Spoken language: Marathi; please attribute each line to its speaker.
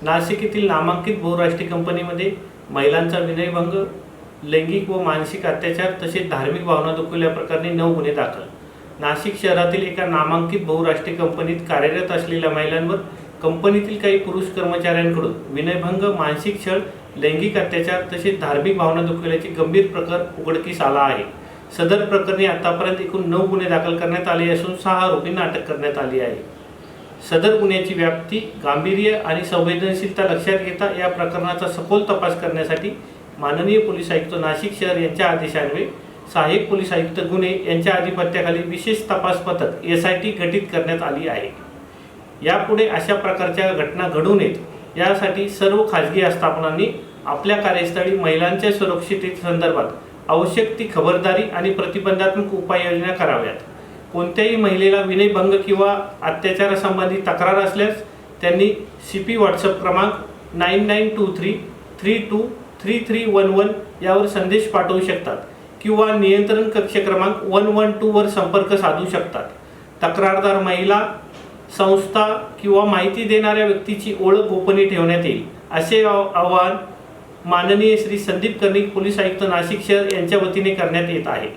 Speaker 1: नाशिक येथील नामांकित बहुराष्ट्रीय कंपनीमध्ये महिलांचा विनयभंग, लैंगिक व मानसिक अत्याचार तसेच धार्मिक भावना दुखवल्या प्रकरणी 9 गुन्हे दाखल। नाशिक शहरातील एका नामांकित बहुराष्ट्रीय कंपनीत कार्यरत असलेल्या महिलांवर कंपनीतील काही पुरुष कर्मचाऱ्यांकडून विनयभंग, मानसिक छळ, लैंगिक अत्याचार तसेच धार्मिक भावना दुखवल्याचे गंभीर प्रकार उघडकीस आला आहे। सदर प्रकरणी आतापर्यंत एकूण 9 गुन्हे दाखल करण्यात आले असून 6 आरोपींना अटक करण्यात आली आहे। सदर गुन्ह्याची व्याप्ती, गांभीर्य आणि संवेदनशीलता लक्षात घेता या प्रकरणाचा सखोल तपास करण्यासाठी माननीय पोलीस आयुक्त नाशिक शहर यांच्या आदेशान्वये सहाय्यक पोलीस आयुक्त गुन्हे यांच्या अधिपत्याखाली विशेष तपास पथक SIT गठीत करण्यात आली आहे। यापुढे अशा प्रकारच्या घटना घडू नयेत यासाठी सर्व खाजगी आस्थापनांनी आपल्या कार्यस्थळी महिलांच्या सुरक्षिततेसंदर्भात आवश्यक ती खबरदारी आणि प्रतिबंधात्मक उपाययोजना कराव्यात। कोणत्याही महिलेला विनयभंग किंवा अत्याचारासंबंधी तक्रार असल्यास त्यांनी CP WhatsApp क्रमांक 9923323311 यावर संदेश पाठवू शकतात किंवा नियंत्रण कक्ष क्रमांक 112 वर संपर्क साधू शकतात। तक्रारदार महिला, संस्था किंवा माहिती देणाऱ्या व्यक्तीची ओळख गोपनीय ठेवण्यात येईल असे आवाहन माननीय श्री संदीप कर्णिक पोलीस आयुक्त नाशिक शहर यांच्या वतीने करण्यात येत आहे।